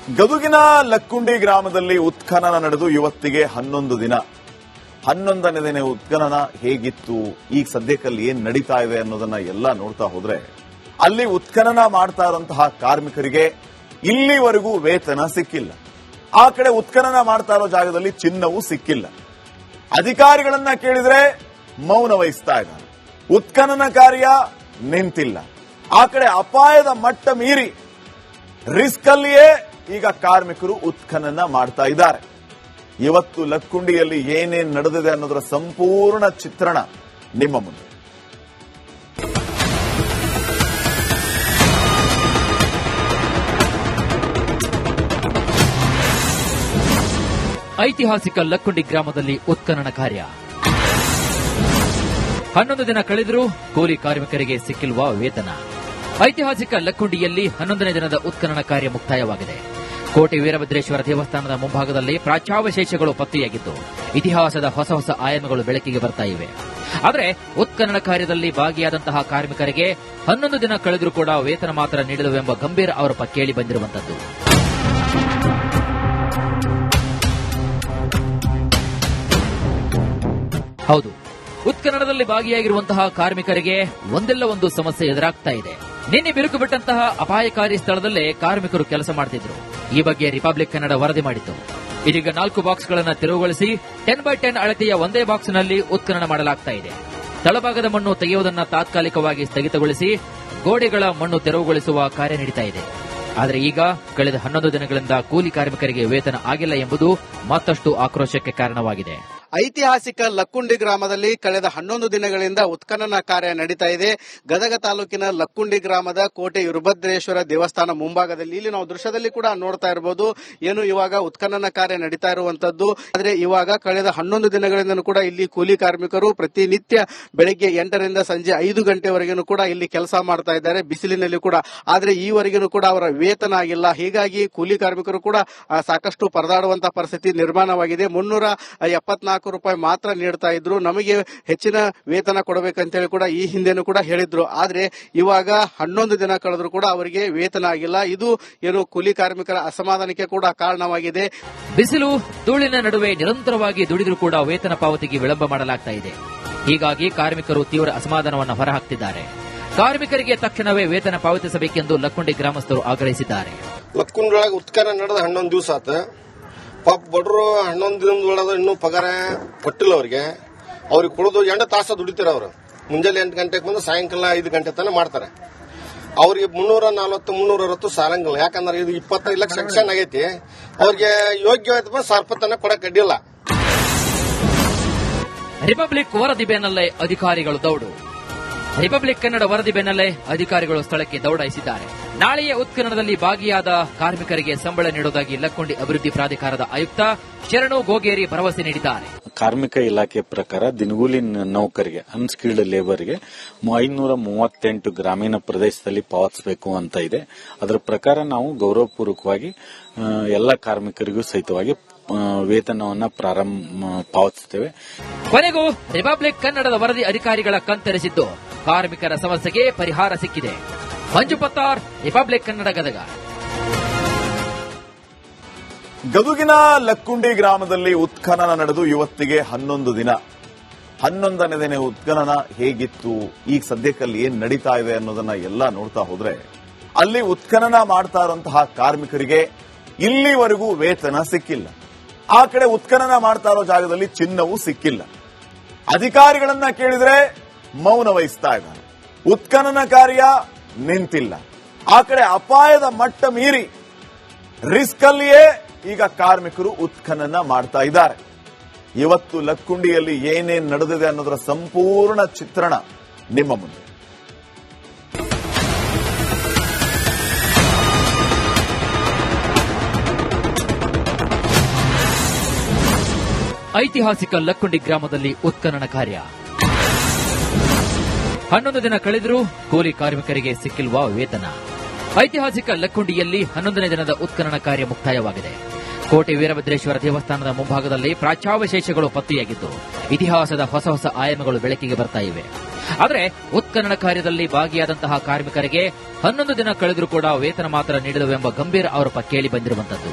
ಗದುಗಿನ ಲಕ್ಕುಂಡಿ ಗ್ರಾಮದಲ್ಲಿ ಉತ್ಖನನ ನಡೆದು ಇವತ್ತಿಗೆ 11 ದಿನ. 11ನೇ ದಿನ ಉತ್ಖನನ ಹೇಗಿತ್ತು, ಈಗ ಸದ್ಯಕ್ಕಲ್ಲಿ ಏನ್ ನಡೀತಾ ಇದೆ ಅನ್ನೋದನ್ನ ಎಲ್ಲ ನೋಡ್ತಾ ಹೋದ್ರೆ ಅಲ್ಲಿ ಉತ್ಖನನ ಮಾಡ್ತಾ ಇರುವಂತಹ ಕಾರ್ಮಿಕರಿಗೆ ಇಲ್ಲಿವರೆಗೂ ವೇತನ ಸಿಕ್ಕಿಲ್ಲ. ಆ ಕಡೆ ಉತ್ಖನನ ಮಾಡ್ತಾ ಇರೋ ಜಾಗದಲ್ಲಿ ಚಿನ್ನವೂ ಸಿಕ್ಕಿಲ್ಲ. ಅಧಿಕಾರಿಗಳನ್ನ ಕೇಳಿದ್ರೆ ಮೌನ ವಹಿಸ್ತಾ ಇದ್ದಾರೆ. ಉತ್ಖನನ ಕಾರ್ಯ ನಿಂತಿಲ್ಲ. ಆ ಕಡೆ ಅಪಾಯದ ಮಟ್ಟ ಮೀರಿ ರಿಸ್ಕ್ ಅಲ್ಲಿಯೇ ಈಗ ಕಾರ್ಮಿಕರು ಉತ್ಖನನ ಮಾಡ್ತಾ ಇದ್ದಾರೆ. ಇವತ್ತು ಲಕ್ಕುಂಡಿಯಲ್ಲಿ ಏನೇನ್ ನಡೆದಿದೆ ಅನ್ನೋದರ ಸಂಪೂರ್ಣ ಚಿತ್ರಣ ನಿಮ್ಮ ಮುಂದೆ. ಐತಿಹಾಸಿಕ ಲಕ್ಕುಂಡಿ ಗ್ರಾಮದಲ್ಲಿ ಉತ್ಖನನ ಕಾರ್ಯ. 11 ದಿನ ಕಳೆದರೂ ಕೂಲಿ ಕಾರ್ಮಿಕರಿಗೆ ಸಿಕ್ಕಿಲ್ವ ವೇತನ. ಐತಿಹಾಸಿಕ ಲಕ್ಕುಂಡಿಯಲ್ಲಿ 11ನೇ ದಿನದ ಉತ್ಖನನ ಕಾರ್ಯ ಮುಕ್ತಾಯವಾಗಿದೆ. ಕೋಟೆ ವೀರಭದ್ರೇಶ್ವರ ದೇವಸ್ಥಾನದ ಮುಂಭಾಗದಲ್ಲಿ ಪ್ರಾಚ್ಯಾವಶೇಷಗಳು ಪತ್ತೆಯಾಗಿದ್ದು ಇತಿಹಾಸದ ಹೊಸ ಹೊಸ ಆಯಾಮಗಳು ಬೆಳಕಿಗೆ ಬರ್ತಾ ಇವೆ. ಆದರೆ ಉತ್ಖನನ ಕಾರ್ಯದಲ್ಲಿ ಭಾಗಿಯಾದಂತಹ ಕಾರ್ಮಿಕರಿಗೆ 11 ದಿನ ಕಳೆದರೂ ಕೂಡ ವೇತನ ಮಾತ್ರ ನೀಡಲವೆಂಬ ಗಂಭೀರ ಆರೋಪ ಕೇಳಿ ಬಂದಿರುವಂತದ್ದು. ಹೌದು, ಉತ್ಖನನದಲ್ಲಿ ಭಾಗಿಯಾಗಿರುವಂತಹ ಕಾರ್ಮಿಕರಿಗೆ ಒಂದೆಲ್ಲ ಒಂದು ಸಮಸ್ಯೆ ಎದುರಾಗ್ತಾ ಇದೆ. ನಿನ್ನೆ ಬಿರುಕು ಬಿಟ್ಟಂತಹ ಅಪಾಯಕಾರಿ ಸ್ಥಳದಲ್ಲೇ ಕಾರ್ಮಿಕರು ಕೆಲಸ ಮಾಡುತ್ತಿದ್ರು. ಈ ಬಗ್ಗೆ ರಿಪಬ್ಲಿಕ್ ಕನ್ನಡ ವರದಿ ಮಾಡಿತ್ತು. ಇದೀಗ 4 ಬಾಕ್ಸ್ಗಳನ್ನು ತೆರವುಗೊಳಿಸಿ 10x10 ಅಳತೆಯ ಒಂದೇ ಬಾಕ್ಸ್ನಲ್ಲಿ ಉತ್ಖನನ ಮಾಡಲಾಗ್ತಾ ಇದೆ. ತಳಭಾಗದ ಮಣ್ಣು ತೆಗೆಯುವುದನ್ನು ತಾತ್ಕಾಲಿಕವಾಗಿ ಸ್ಥಗಿತಗೊಳಿಸಿ ಗೋಡೆಗಳ ಮಣ್ಣು ತೆರವುಗೊಳಿಸುವ ಕಾರ್ಯ ನಡೀತಾ ಇದೆ. ಆದರೆ ಈಗ ಕಳೆದ 11 ದಿನಗಳಿಂದ ಕೂಲಿ ಕಾರ್ಮಿಕರಿಗೆ ವೇತನ ಆಗಿಲ್ಲ ಎಂಬುದು ಮತ್ತಷ್ಟು ಆಕ್ರೋಶಕ್ಕೆ ಕಾರಣವಾಗಿದೆ. ಐತಿಹಾಸಿಕ ಲಕ್ಕುಂಡಿ ಗ್ರಾಮದಲ್ಲಿ ಕಳೆದ 11 ದಿನಗಳಿಂದ ಉತ್ಖನನ ಕಾರ್ಯ ನಡೀತಾ ಇದೆ. ಗದಗ ತಾಲೂಕಿನ ಲಕ್ಕುಂಡಿ ಗ್ರಾಮದ ಕೋಟೆ ವೀರಭದ್ರೇಶ್ವರ ದೇವಸ್ಥಾನ ಮುಂಭಾಗದಲ್ಲಿ ಇಲ್ಲಿ ನಾವು ದೃಶ್ಯದಲ್ಲಿ ಕೂಡ ನೋಡ್ತಾ ಇರಬಹುದು. ಏನು ಇವಾಗ ಉತ್ಖನನ ಕಾರ್ಯ ನಡೀತಾ ಇರುವಂತದ್ದು. ಆದರೆ ಇವಾಗ ಕಳೆದ 11 ದಿನಗಳಿಂದ ಕೂಡ ಇಲ್ಲಿ ಕೂಲಿ ಕಾರ್ಮಿಕರು ಪ್ರತಿನಿತ್ಯ ಬೆಳಗ್ಗೆ 8ರಿಂದ ಸಂಜೆ 5 ಗಂಟೆವರೆಗೂ ಕೂಡ ಇಲ್ಲಿ ಕೆಲಸ ಮಾಡ್ತಾ ಇದ್ದಾರೆ, ಬಿಸಿಲಿನಲ್ಲಿ ಕೂಡ. ಆದರೆ ಈವರೆಗೂ ಕೂಡ ಅವರ ವೇತನ ಆಗಿಲ್ಲ. ಹೀಗಾಗಿ ಕೂಲಿ ಕಾರ್ಮಿಕರು ಕೂಡ ಸಾಕಷ್ಟು ಪರದಾಡುವಂತಹ ಪರಿಸ್ಥಿತಿ ನಿರ್ಮಾಣವಾಗಿದೆ. 374 ರೂಪಾಯಿ ಮಾತ್ರ ನೀಡ್ತಾ ಇದ್ರು. ನಮಗೆ ಹೆಚ್ಚಿನ ವೇತನ ಕೊಡಬೇಕಂತೇಳಿ ಕೂಡ ಈ ಹಿಂದೆನೂ ಕೂಡ ಹೇಳಿದ್ರು. ಆದ್ರೆ ಇವಾಗ 11 ದಿನ ಕಳೆದ್ರು ಕೂಡ ಅವರಿಗೆ ವೇತನ ಆಗಿಲ್ಲ. ಇದು ಏನು ಕೂಲಿ ಕಾರ್ಮಿಕರ ಅಸಮಾಧಾನಕ್ಕೆ ಕೂಡ ಕಾರಣವಾಗಿದೆ. ಬಿಸಿಲು ಧೂಳಿನ ನಡುವೆ ನಿರಂತರವಾಗಿ ದುಡಿದರೂ ಕೂಡ ವೇತನ ಪಾವತಿಗೆ ವಿಳಂಬ ಮಾಡಲಾಗ್ತಾ ಇದೆ. ಹೀಗಾಗಿ ಕಾರ್ಮಿಕರು ತೀವ್ರ ಅಸಮಾಧಾನವನ್ನು ಹೊರಹಾಕ್ತಿದ್ದಾರೆ. ಕಾರ್ಮಿಕರಿಗೆ ತಕ್ಷಣವೇ ವೇತನ ಪಾವತಿಸಬೇಕೆಂದು ಲಕ್ಕುಂಡಿ ಗ್ರಾಮಸ್ಥರು ಆಗ್ರಹಿಸಿದ್ದಾರೆ. ಲಕ್ಕುಂಡಿ ಒಳಗೆ ಉತ್ಖನನ ನಡೆದ 11 ದಿವಸ ಆತ. ಪಾಪ ಬಡ್ರು 11 ದಿನದೊಳಗೆ ಇನ್ನೂ ಪಗಾರ ಕೊಟ್ಟಿಲ್ಲ ಅವ್ರಿಗೆ ಕೊಡೋದು 8 ತಾಸು ದುಡಿತಾರೆ. ಅವರು ಮುಂಜಾನೆ 8 ಗಂಟೆಗೆ ಬಂದು ಸಾಯಂಕಾಲ 5 ಗಂಟೆ ತನಕ ಮಾಡ್ತಾರೆ. ಅವ್ರಿಗೆ 340 360 ಸಾಲಂಗಿಲ್ಲ. ಯಾಕಂದ್ರೆ ಇದು 25 ಲಕ್ಷ ಸೆಕ್ಷನ್ ಆಗೈತಿ. ಅವ್ರಿಗೆ ಯೋಗ್ಯವಾದ ಸರ್ಪತನ ಕೊಡಕ್ ಅಡ್ಡಿಲ್ಲ. ರಿಪಬ್ಲಿಕ್ ವರದಿ ಬೆನ್ನಲ್ಲೇ ಅಧಿಕಾರಿಗಳು ದೌಡು. ರಿಪಬ್ಲಿಕ್ ಕನ್ನಡ ವರದಿ ಬೆನ್ನಲ್ಲೇ ಅಧಿಕಾರಿಗಳು ಸ್ಥಳಕ್ಕೆ ದೌಡಾಯಿಸಿದ್ದಾರೆ. ನಾಳೆಯ ಉತ್ಖನನದಲ್ಲಿ ಭಾಗಿಯಾದ ಕಾರ್ಮಿಕರಿಗೆ ಸಂಬಳ ನೀಡುವುದಾಗಿ ಲಕ್ಕುಂಡಿ ಅಭಿವೃದ್ಧಿ ಪ್ರಾಧಿಕಾರದ ಆಯುಕ್ತ ಶರಣು ಗೋಗೇರಿ ಭರವಸೆ ನೀಡಿದ್ದಾರೆ. ಕಾರ್ಮಿಕ ಇಲಾಖೆ ಪ್ರಕಾರ ದಿನಗೂಲಿ ನೌಕರಿಗೆ ಅನ್ಸ್ಕಿಲ್ಡ್ ಲೇಬರ್ಗೆ 538 ಗ್ರಾಮೀಣ ಪ್ರದೇಶದಲ್ಲಿ ಪಾವತಿಸಬೇಕು ಅಂತ ಇದೆ. ಅದರ ಪ್ರಕಾರ ನಾವು ಗೌರವಪೂರ್ವಕವಾಗಿ ಎಲ್ಲ ಕಾರ್ಮಿಕರಿಗೂ ಸಹಿತವಾಗಿ ವೇತನವನ್ನು ಪಾವತಿಸುತ್ತೇವೆ. ಕೊನೆಗೂ ರಿಪಬ್ಲಿಕ್ ಕನ್ನಡದ ವರದಿ ಅಧಿಕಾರಿಗಳ ಕಣ್ತೆರೆಸಿದ್ದು ಕಾರ್ಮಿಕರ ಸಮಸ್ಯೆಗೆ ಪರಿಹಾರ ಸಿಕ್ಕಿದೆ. ಮಂಜು ಪತ್ತಾರ್, ರಿಪಬ್ಲಿಕ್ ಕನ್ನಡ, ಗದಗ. ಗದುಗಿನ ಲಕ್ಕುಂಡಿ ಗ್ರಾಮದಲ್ಲಿ ಉತ್ಖನನ ನಡೆದು ಇವತ್ತಿಗೆ 11 ದಿನ. 11ನೇ ದಿನ ಉತ್ಖನನ ಹೇಗಿತ್ತು, ಈಗ ಸದ್ಯಕ್ಕಲ್ಲಿ ಏನ್ ನಡೀತಾ ಇದೆ ಅನ್ನೋದನ್ನ ಎಲ್ಲ ನೋಡ್ತಾ ಹೋದ್ರೆ ಅಲ್ಲಿ ಉತ್ಖನನ ಮಾಡ್ತಾ ಇರುವಂತಹ ಕಾರ್ಮಿಕರಿಗೆ ಇಲ್ಲಿವರೆಗೂ ವೇತನ ಸಿಕ್ಕಿಲ್ಲ. ಆ ಕಡೆ ಉತ್ಖನನ ಮಾಡ್ತಾ ಇರೋ ಜಾಗದಲ್ಲಿ ಚಿನ್ನವೂ ಸಿಕ್ಕಿಲ್ಲ. ಅಧಿಕಾರಿಗಳನ್ನ ಕೇಳಿದ್ರೆ ಮೌನ ವಹಿಸ್ತಾ ಇದ್ದಾರೆ. ಉತ್ಖನನ ಕಾರ್ಯ ನಿಂತಿಲ್ಲ. ಆ ಕಡೆ ಅಪಾಯದ ಮಟ್ಟ ಮೀರಿ ರಿಸ್ಕ್ ಅಲ್ಲಿಯೇ ಈಗ ಕಾರ್ಮಿಕರು ಉತ್ಖನನ ಮಾಡ್ತಾ ಇದ್ದಾರೆ. ಇವತ್ತು ಲಕ್ಕುಂಡಿಯಲ್ಲಿ ಏನೇನ್ ನಡೆದಿದೆ ಅನ್ನೋದರ ಸಂಪೂರ್ಣ ಚಿತ್ರಣ ನಿಮ್ಮ ಮುಂದೆ. ಐತಿಹಾಸಿಕ ಲಕ್ಕುಂಡಿ ಗ್ರಾಮದಲ್ಲಿ ಉತ್ಖನನ ಕಾರ್ಯ. 11 ದಿನ ಕಳೆದರೂ ಕೂಲಿ ಕಾರ್ಮಿಕರಿಗೆ ಸಿಕ್ಕಿಲ್ವ ವೇತನ. ಐತಿಹಾಸಿಕ ಲಕ್ಕುಂಡಿಯಲ್ಲಿ 11ನೇ ದಿನದ ಉತ್ಖನನ ಕಾರ್ಯ ಮುಕ್ತಾಯವಾಗಿದೆ. ಕೋಟೆ ವೀರಭದ್ರೇಶ್ವರ ದೇವಸ್ಥಾನದ ಮುಂಭಾಗದಲ್ಲಿ ಪ್ರಾಚ್ಯಾವಶೇಷಗಳು ಪತ್ತೆಯಾಗಿದ್ದು ಇತಿಹಾಸದ ಹೊಸ ಹೊಸ ಆಯಾಮಗಳು ಬೆಳಕಿಗೆ ಬರ್ತಾ ಇವೆ. ಆದರೆ ಉತ್ಖನನ ಕಾರ್ಯದಲ್ಲಿ ಭಾಗಿಯಾದಂತಹ ಕಾರ್ಮಿಕರಿಗೆ 11 ದಿನ ಕಳೆದರೂ ಕೂಡ ವೇತನ ಮಾತ್ರ ನೀಡಿದವೆಂಬ ಗಂಭೀರ ಆರೋಪ ಕೇಳಿ ಬಂದಿರುವಂತದ್ದು.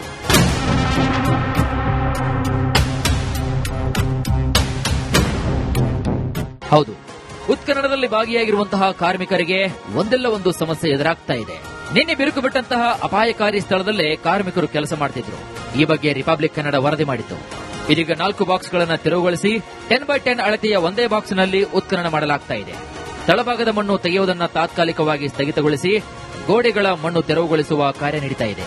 ಹೌದು, ಉತ್ಖನನದಲ್ಲಿ ಭಾಗಿಯಾಗಿರುವಂತಹ ಕಾರ್ಮಿಕರಿಗೆ ಒಂದಲ್ಲ ಒಂದು ಸಮಸ್ಯೆ ಎದುರಾಗ್ತಾ ಇದೆ. ನಿನ್ನೆ ಬಿರುಕು ಬಿಟ್ಟಂತಹ ಅಪಾಯಕಾರಿ ಸ್ಥಳದಲ್ಲೇ ಕಾರ್ಮಿಕರು ಕೆಲಸ ಮಾಡ್ತಿದ್ರು. ಈ ಬಗ್ಗೆ ರಿಪಬ್ಲಿಕ್ ಕನ್ನಡ ವರದಿ ಮಾಡಿತ್ತು. ಇದೀಗ 4 ಬಾಕ್ಸ್ಗಳನ್ನು ತೆರವುಗೊಳಿಸಿ 10x10 ಅಳತೆಯ ಒಂದೇ ಬಾಕ್ಸ್ನಲ್ಲಿ ಉತ್ಖನನ ಮಾಡಲಾಗ್ತಾ ಇದೆ. ತಳಭಾಗದ ಮಣ್ಣು ತೆಗೆಯುವುದನ್ನು ತಾತ್ಕಾಲಿಕವಾಗಿ ಸ್ಥಗಿತಗೊಳಿಸಿ ಗೋಡೆಗಳ ಮಣ್ಣು ತೆರವುಗೊಳಿಸುವ ಕಾರ್ಯ ನಡೀತಾ ಇದೆ.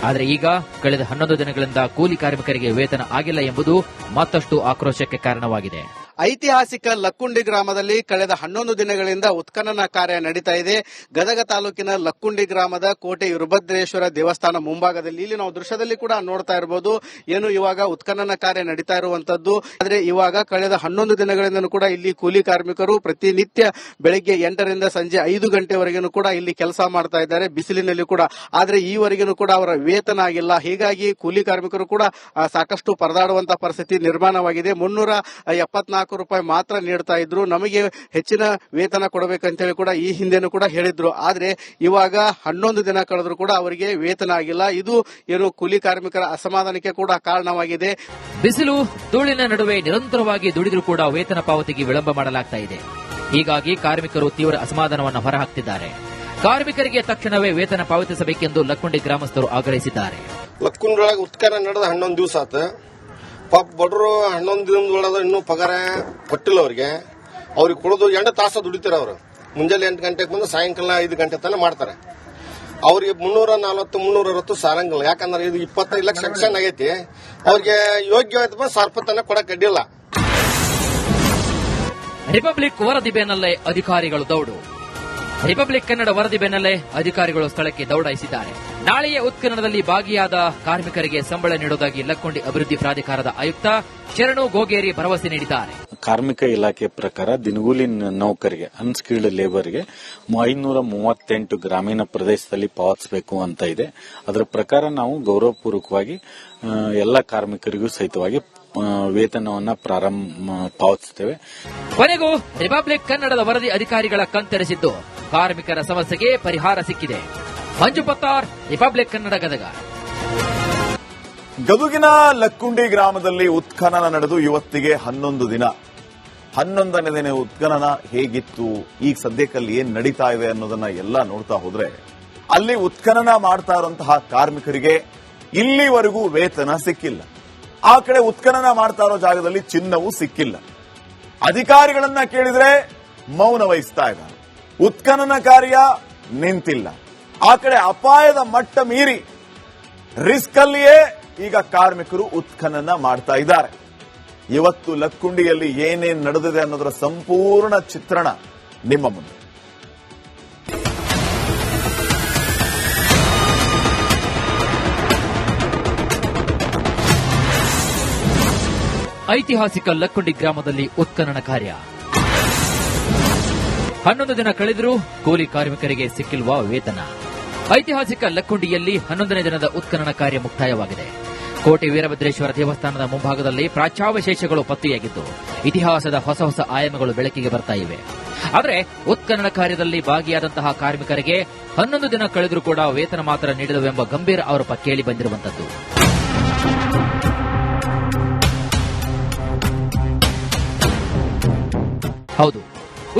ಆದರೆ ಈಗ ಕಳೆದ 11 ದಿನಗಳಿಂದ ಕೂಲಿ ಕಾರ್ಮಿಕರಿಗೆ ವೇತನ ಆಗಿಲ್ಲ ಎಂಬುದು ಮತ್ತಷ್ಟು ಆಕ್ರೋಶಕ್ಕೆ ಕಾರಣವಾಗಿದೆ. ಐತಿಹಾಸಿಕ ಲಕ್ಕುಂಡಿ ಗ್ರಾಮದಲ್ಲಿ ಕಳೆದ 11 ದಿನಗಳಿಂದ ಉತ್ಖನನ ಕಾರ್ಯ ನಡೀತಾ ಇದೆ. ಗದಗ ತಾಲೂಕಿನ ಲಕ್ಕುಂಡಿ ಗ್ರಾಮದ ಕೋಟೆ ವೀರಭದ್ರೇಶ್ವರ ದೇವಸ್ಥಾನ ಮುಂಭಾಗದಲ್ಲಿ ಇಲ್ಲಿ ನಾವು ದೃಶ್ಯದಲ್ಲಿ ಕೂಡ ನೋಡ್ತಾ ಇರಬಹುದು. ಏನು ಇವಾಗ ಉತ್ಖನನ ಕಾರ್ಯ ನಡೀತಾ ಇರುವಂತದ್ದು. ಆದ್ರೆ ಇವಾಗ ಕಳೆದ 11 ದಿನಗಳಿಂದ ಕೂಡ ಇಲ್ಲಿ ಕೂಲಿ ಕಾರ್ಮಿಕರು ಪ್ರತಿನಿತ್ಯ ಬೆಳಗ್ಗೆ 8ರಿಂದ ಸಂಜೆ 5 ಗಂಟೆವರೆಗೂ ಕೂಡ ಇಲ್ಲಿ ಕೆಲಸ ಮಾಡ್ತಾ ಇದ್ದಾರೆ, ಬಿಸಿಲಿನಲ್ಲಿ ಕೂಡ. ಆದ್ರೆ ಈವರೆಗೂ ಕೂಡ ಅವರ ವೇತನ ಆಗಿಲ್ಲ. ಹೀಗಾಗಿ ಕೂಲಿ ಕಾರ್ಮಿಕರು ಕೂಡ ಸಾಕಷ್ಟು ಪರದಾಡುವಂತಹ ಪರಿಸ್ಥಿತಿ ನಿರ್ಮಾಣವಾಗಿದೆ. 374 ರೂಪಾಯಿ ಮಾತ್ರ ನೀಡ್ತಾ ಇದ್ರು. ನಮಗೆ ಹೆಚ್ಚಿನ ವೇತನ ಕೊಡಬೇಕಂತೇಳಿ ಕೂಡ ಈ ಹಿಂದೆನೂ ಕೂಡ ಹೇಳಿದ್ರು. ಆದ್ರೆ ಇವಾಗ 11 ದಿನ ಕಳೆದ್ರು ಕೂಡ ಅವರಿಗೆ ವೇತನ ಆಗಿಲ್ಲ. ಇದು ಏನು ಕೂಲಿ ಕಾರ್ಮಿಕರ ಅಸಮಾಧಾನಕ್ಕೆ ಕೂಡ ಕಾರಣವಾಗಿದೆ. ಬಿಸಿಲು ಧೂಳಿನ ನಡುವೆ ನಿರಂತರವಾಗಿ ದುಡಿದರೂ ಕೂಡ ವೇತನ ಪಾವತಿಗೆ ವಿಳಂಬ ಮಾಡಲಾಗ್ತಾ ಇದೆ. ಹೀಗಾಗಿ ಕಾರ್ಮಿಕರು ತೀವ್ರ ಅಸಮಾಧಾನವನ್ನು ಹೊರಹಾಕ್ತಿದ್ದಾರೆ. ಕಾರ್ಮಿಕರಿಗೆ ತಕ್ಷಣವೇ ವೇತನ ಪಾವತಿಸಬೇಕೆಂದು ಲಕ್ಕುಂಡಿ ಗ್ರಾಮಸ್ಥರು ಆಗ್ರಹಿಸಿದ್ದಾರೆ. ಲಕ್ಕುಂಡೊಳಗೆ ಉತ್ಖನನ ನಡೆದ 11 ದಿವಸ ಆತ. ಪಾಪ ಬಡ್ರು 11 ದಿನದೊಳಗೆ ಇನ್ನೂ ಪಗಾರ ಕೊಟ್ಟಿಲ್ಲ ಅವ್ರಿಗೆ ಕೊಡೋದು 8 ತಾಸು ದುಡಿತಾರೆ. ಅವರು ಮುಂಜಾನೆ 8 ಗಂಟೆಗೆ ಬಂದು ಸಾಯಂಕಾಲ 5 ಗಂಟೆ ತನಕ ಮಾಡ್ತಾರೆ. ಅವ್ರಿಗೆ 340 360 ಸಾರಂಗಿಲ್ಲ. ಯಾಕಂದ್ರೆ ಇದು 25 ಲಕ್ಷ ಸೆಕ್ಷನ್ ಆಗೈತಿ. ಅವ್ರಿಗೆ ಯೋಗ್ಯವಾದ 1000 ರೂಪಾಯಿ ತನಕ ಕೊಡಕ್ ಅಡ್ಡಿಲ್ಲ. ರಿಪಬ್ಲಿಕ್ ವರದಿ ಬೆನ್ನಲ್ಲೇ ಅಧಿಕಾರಿಗಳು ದೌಡು. ರಿಪಬ್ಲಿಕ್ ಕನ್ನಡ ವರದಿ ಬೆನ್ನಲ್ಲೇ ಅಧಿಕಾರಿಗಳು ಸ್ಥಳಕ್ಕೆ ದೌಡಾಯಿಸಿದ್ದಾರೆ. ನಾಳೆಯ ಉತ್ಖನನದಲ್ಲಿ ಭಾಗಿಯಾದ ಕಾರ್ಮಿಕರಿಗೆ ಸಂಬಳ ನೀಡುವುದಾಗಿ ಲಕ್ಕುಂಡಿ ಅಭಿವೃದ್ಧಿ ಪ್ರಾಧಿಕಾರದ ಆಯುಕ್ತ ಶರಣು ಗೋಗೇರಿ ಭರವಸೆ ನೀಡಿದ್ದಾರೆ. ಕಾರ್ಮಿಕ ಇಲಾಖೆ ಪ್ರಕಾರ ದಿನಗೂಲಿ ನೌಕರಿಗೆ ಅನ್ಸ್ಕಿಲ್ಡ್ ಲೇಬರ್ಗೆ 538 ಗ್ರಾಮೀಣ ಪ್ರದೇಶದಲ್ಲಿ ಪಾವತಿಸಬೇಕು ಅಂತ ಇದೆ. ಅದರ ಪ್ರಕಾರ ನಾವು ಗೌರವಪೂರ್ವಕವಾಗಿ ಎಲ್ಲ ಕಾರ್ಮಿಕರಿಗೂ ಸಹಿತವಾಗಿ ವೇತನವನ್ನ ಪಾವತಿಸುತ್ತೇವೆ. ಕೊನೆಗೂ ರಿಪಬ್ಲಿಕ್ ಕನ್ನಡದ ವರದಿ ಅಧಿಕಾರಿಗಳ ಕಣ್ತೆರೆಸಿದ್ದು ಕಾರ್ಮಿಕರ ಸಮಸ್ಯೆಗೆ ಪರಿಹಾರ ಸಿಕ್ಕಿದೆ. ಮಂಜು ಪತ್ತಾರ್, ರಿಪಬ್ಲಿಕ್ ಕನ್ನಡ, ಗದಗ. ಗದುಗಿನ ಲಕ್ಕುಂಡಿ ಗ್ರಾಮದಲ್ಲಿ ಉತ್ಖನನ ನಡೆದು ಇವತ್ತಿಗೆ 11 ದಿನ. 11ನೇ ದಿನ ಉತ್ಖನನ ಹೇಗಿತ್ತು, ಈಗ ಸದ್ಯಕ್ಕಲ್ಲಿ ಏನ್ ನಡೀತಾ ಇದೆ ಅನ್ನೋದನ್ನ ಎಲ್ಲ ನೋಡ್ತಾ ಹೋದ್ರೆ ಅಲ್ಲಿ ಉತ್ಖನನ ಮಾಡ್ತಾ ಇರುವಂತಹ ಕಾರ್ಮಿಕರಿಗೆ ಇಲ್ಲಿವರೆಗೂ ವೇತನ ಸಿಕ್ಕಿಲ್ಲ. ಆ ಕಡೆ ಉತ್ಖನನ ಮಾಡ್ತಾ ಇರೋ ಜಾಗದಲ್ಲಿ ಚಿನ್ನವೂ ಸಿಕ್ಕಿಲ್ಲ. ಅಧಿಕಾರಿಗಳನ್ನ ಕೇಳಿದ್ರೆ ಮೌನ ವಹಿಸ್ತಾ ಇದ್ದಾರೆ. ಉತ್ಖನನ ಕಾರ್ಯ ನಿಂತಿಲ್ಲ. ಆ ಕಡೆ ಅಪಾಯದ ಮಟ್ಟ ಮೀರಿ ರಿಸ್ಕ್ ಅಲ್ಲಿಯೇ ಈಗ ಕಾರ್ಮಿಕರು ಉತ್ಖನನ ಮಾಡ್ತಾ ಇದ್ದಾರೆ. ಇವತ್ತು ಲಕ್ಕುಂಡಿಯಲ್ಲಿ ಏನೇನ್ ನಡೆದಿದೆ ಅನ್ನೋದರ ಸಂಪೂರ್ಣ ಚಿತ್ರಣ ನಿಮ್ಮ ಮುಂದೆ. ಐತಿಹಾಸಿಕ ಲಕ್ಕುಂಡಿ ಗ್ರಾಮದಲ್ಲಿ ಉತ್ಖನನ ಕಾರ್ಯ 11 ದಿನ ಕಳೆದರೂ ಕೂಲಿ ಕಾರ್ಮಿಕರಿಗೆ ಸಿಕ್ಕಿಲ್ವ ವೇತನ. ಐತಿಹಾಸಿಕ ಲಕ್ಕುಂಡಿಯಲ್ಲಿ 11ನೇ ದಿನದ ಉತ್ಖನನ ಕಾರ್ಯ ಮುಕ್ತಾಯವಾಗಿದೆ. ಕೋಟೆ ವೀರಭದ್ರೇಶ್ವರ ದೇವಸ್ಥಾನದ ಮುಂಭಾಗದಲ್ಲಿ ಪ್ರಾಚ್ಯಾವಶೇಷಗಳು ಪತ್ತೆಯಾಗಿದ್ದು ಇತಿಹಾಸದ ಹೊಸ ಹೊಸ ಆಯಾಮಗಳು ಬೆಳಕಿಗೆ ಬರ್ತಾ ಇವೆ. ಆದರೆ ಉತ್ಖನನ ಕಾರ್ಯದಲ್ಲಿ ಭಾಗಿಯಾದಂತಹ ಕಾರ್ಮಿಕರಿಗೆ 11 ದಿನ ಕಳೆದರೂ ಕೂಡ ವೇತನ ಮಾತ್ರ ನೀಡಿದವೆಂಬ ಗಂಭೀರ ಆರೋಪ ಕೇಳಿ ಬಂದಿರುವಂತದ್ದು. ಹೌದು,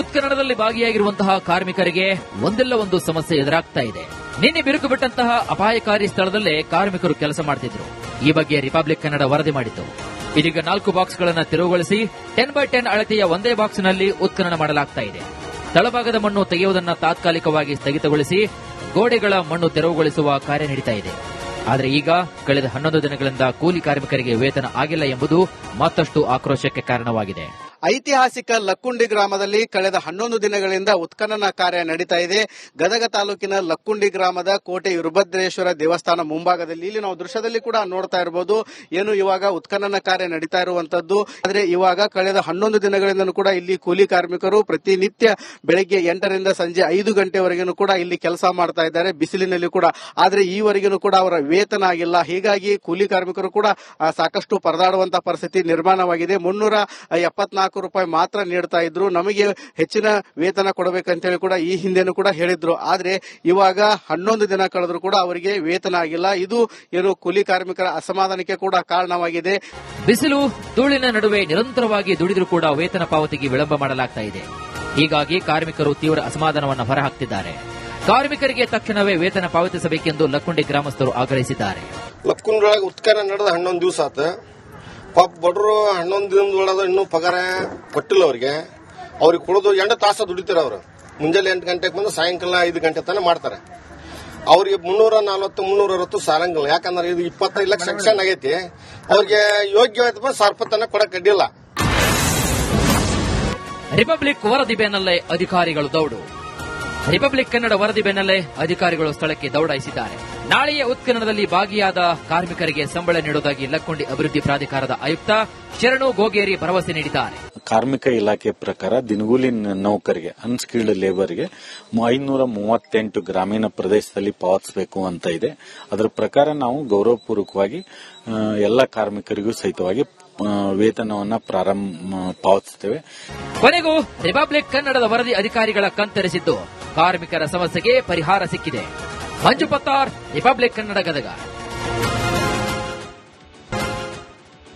ಉತ್ಖನನದಲ್ಲಿ ಭಾಗಿಯಾಗಿರುವಂತಹ ಕಾರ್ಮಿಕರಿಗೆ ಒಂದಲ್ಲ ಒಂದು ಸಮಸ್ಯೆ ಎದುರಾಗ್ತಾ ಇದೆ. ನಿನ್ನೆ ಬಿರುಕು ಬಿಟ್ಟಂತಹ ಅಪಾಯಕಾರಿ ಸ್ಥಳದಲ್ಲೇ ಕಾರ್ಮಿಕರು ಕೆಲಸ ಮಾಡ್ತಿದ್ರು. ಈ ಬಗ್ಗೆ ರಿಪಬ್ಲಿಕ್ ಕನ್ನಡ ವರದಿ ಮಾಡಿತ್ತು. ಇದೀಗ 4 ಬಾಕ್ಸ್ಗಳನ್ನು ತೆರವುಗೊಳಿಸಿ 10x10 ಅಳತೆಯ ಒಂದೇ ಬಾಕ್ಸ್ನಲ್ಲಿ ಉತ್ಖನನ ಮಾಡಲಾಗ್ತಾ ಇದೆ. ತಳಭಾಗದ ಮಣ್ಣು ತೆಗೆಯುವುದನ್ನು ತಾತ್ಕಾಲಿಕವಾಗಿ ಸ್ಥಗಿತಗೊಳಿಸಿ ಗೋಡೆಗಳ ಮಣ್ಣು ತೆರವುಗೊಳಿಸುವ ಕಾರ್ಯ ನಡೀತಾ ಇದೆ. ಆದರೆ ಈಗ ಕಳೆದ 11 ದಿನಗಳಿಂದ ಕೂಲಿ ಕಾರ್ಮಿಕರಿಗೆ ವೇತನ ಆಗಿಲ್ಲ ಎಂಬುದು ಮತ್ತಷ್ಟು ಆಕ್ರೋಶಕ್ಕೆ ಕಾರಣವಾಗಿದೆ. ಐತಿಹಾಸಿಕ ಲಕ್ಕುಂಡಿ ಗ್ರಾಮದಲ್ಲಿ ಕಳೆದ 11 ದಿನಗಳಿಂದ ಉತ್ಖನನ ಕಾರ್ಯ ನಡೀತಾ ಇದೆ. ಗದಗ ತಾಲೂಕಿನ ಲಕ್ಕುಂಡಿ ಗ್ರಾಮದ ಕೋಟೆ ವೀರಭದ್ರೇಶ್ವರ ದೇವಸ್ಥಾನ ಮುಂಭಾಗದಲ್ಲಿ ಇಲ್ಲಿ ನಾವು ದೃಶ್ಯದಲ್ಲಿ ಕೂಡ ನೋಡ್ತಾ ಇರಬಹುದು. ಏನು ಇವಾಗ ಉತ್ಖನನ ಕಾರ್ಯ ನಡೀತಾ ಇರುವಂತದ್ದು. ಆದ್ರೆ ಇವಾಗ ಕಳೆದ 11 ದಿನಗಳಿಂದ ಕೂಡ ಇಲ್ಲಿ ಕೂಲಿ ಕಾರ್ಮಿಕರು ಪ್ರತಿನಿತ್ಯ ಬೆಳಗ್ಗೆ 8ರಿಂದ ಸಂಜೆ 5 ಗಂಟೆವರೆಗೂ ಕೂಡ ಇಲ್ಲಿ ಕೆಲಸ ಮಾಡ್ತಾ ಇದ್ದಾರೆ, ಬಿಸಿಲಿನಲ್ಲಿ ಕೂಡ. ಆದ್ರೆ ಈವರೆಗೂ ಕೂಡ ಅವರ ವೇತನ ಆಗಿಲ್ಲ. ಹೀಗಾಗಿ ಕೂಲಿ ಕಾರ್ಮಿಕರು ಕೂಡ ಸಾಕಷ್ಟು ಪರದಾಡುವಂತಹ ಪರಿಸ್ಥಿತಿ ನಿರ್ಮಾಣವಾಗಿದೆ. 374 ರೂಪಾಯಿ ಮಾತ್ರ ನೀಡ್ತಾ ಇದ್ರು. ನಮಗೆ ಹೆಚ್ಚಿನ ವೇತನ ಕೊಡಬೇಕಂತೇಳಿ ಕೂಡ ಈ ಹಿಂದೆನೂ ಕೂಡ ಹೇಳಿದ್ರು. ಆದ್ರೆ ಇವಾಗ 11 ದಿನ ಕಳೆದ್ರು ಕೂಡ ಅವರಿಗೆ ವೇತನ ಆಗಿಲ್ಲ. ಇದು ಏನು ಕೂಲಿ ಕಾರ್ಮಿಕರ ಅಸಮಾಧಾನಕ್ಕೆ ಕೂಡ ಕಾರಣವಾಗಿದೆ. ಬಿಸಿಲು ಧೂಳಿನ ನಡುವೆ ನಿರಂತರವಾಗಿ ದುಡಿದರೂ ಕೂಡ ವೇತನ ಪಾವತಿಗೆ ವಿಳಂಬ ಮಾಡಲಾಗ್ತಾ ಇದೆ. ಹೀಗಾಗಿ ಕಾರ್ಮಿಕರು ತೀವ್ರ ಅಸಮಾಧಾನವನ್ನು ಹೊರಹಾಕ್ತಿದ್ದಾರೆ. ಕಾರ್ಮಿಕರಿಗೆ ತಕ್ಷಣವೇ ವೇತನ ಪಾವತಿಸಬೇಕೆಂದು ಲಕ್ಕುಂಡಿ ಗ್ರಾಮಸ್ಥರು ಆಗ್ರಹಿಸಿದ್ದಾರೆ. ಲಕ್ಕುಂಡಿಯೊಳಗೆ ಉತ್ಖನನ ನಡೆದ 11 ದಿವಸ ಆತ. ಪಾಪ ಬಡವರು 11 ದಿನದೊಳಗೆ ಇನ್ನೂ ಪಗಾರ ಕೊಟ್ಟಿಲ್ಲ ಅವ್ರಿಗೆ ಕೊಡೋದು 8 ತಾಸು ದುಡಿತಾರೆ. ಅವರು ಮುಂಜಾನೆ 8 ಗಂಟೆಗೆ ಬಂದು ಸಾಯಂಕಾಲ 5 ಗಂಟೆ ತನಕ ಮಾಡ್ತಾರೆ. ಅವ್ರಿಗೆ 340-360 ಸಾಲಂಗಿಲ್ಲ. ಯಾಕಂದ್ರೆ ಇದು 25 ಲಕ್ಷ ಸೆಕ್ಷನ್ ಆಗೈತಿ. ಅವ್ರಿಗೆ ಯೋಗ್ಯವಾದ 1000 ರೂಪಾಯಿ ತನಕ ಕೊಡಕ್ ಅಡ್ಡಿಲ್ಲ. ರಿಪಬ್ಲಿಕ್ ವರದಿ ಬೆನ್ನಲ್ಲೇ ಅಧಿಕಾರಿಗಳು ದೌಡು. ರಿಪಬ್ಲಿಕ್ ಕನ್ನಡ ವರದಿ ಬೆನ್ನಲ್ಲೇ ಅಧಿಕಾರಿಗಳು ಸ್ಥಳಕ್ಕೆ ದೌಡಾಯಿಸಿದ್ದಾರೆ. ನಾಳೆಯ ಉತ್ಖನನದಲ್ಲಿ ಭಾಗಿಯಾದ ಕಾರ್ಮಿಕರಿಗೆ ಸಂಬಳ ನೀಡುವುದಾಗಿ ಲಕ್ಕುಂಡಿ ಅಭಿವೃದ್ಧಿ ಪ್ರಾಧಿಕಾರದ ಆಯುಕ್ತ ಶರಣು ಗೋಗೇರಿ ಭರವಸೆ ನೀಡಿದ್ದಾರೆ. ಕಾರ್ಮಿಕ ಇಲಾಖೆ ಪ್ರಕಾರ ದಿನಗೂಲಿ ನೌಕರಿಗೆ ಅನ್ಸ್ಕಿಲ್ಡ್ ಲೇಬರ್ಗೆ 538 ಗ್ರಾಮೀಣ ಪ್ರದೇಶದಲ್ಲಿ ಪಾವತಿಸಬೇಕು ಅಂತ ಇದೆ. ಅದರ ಪ್ರಕಾರ ನಾವು ಗೌರವಪೂರ್ವಕವಾಗಿ ಎಲ್ಲ ಕಾರ್ಮಿಕರಿಗೂ ಸಹಿತವಾಗಿ ವೇತನವನ್ನ ಪಾವತಿಸುತ್ತೇವೆ. ಕೊನೆಗೂ ರಿಪಬ್ಲಿಕ್ ಕನ್ನಡದ ವರದಿ ಅಧಿಕಾರಿಗಳ ಕಣ್ತೆರೆಸಿದ್ದು ಕಾರ್ಮಿಕರ ಸಮಸ್ಯೆಗೆ ಪರಿಹಾರ ಸಿಕ್ಕಿದೆ. ಮಂಜು ಪತ್ತಾರ್, ರಿಪಬ್ಲಿಕ್ ಕನ್ನಡ, ಗದಗ.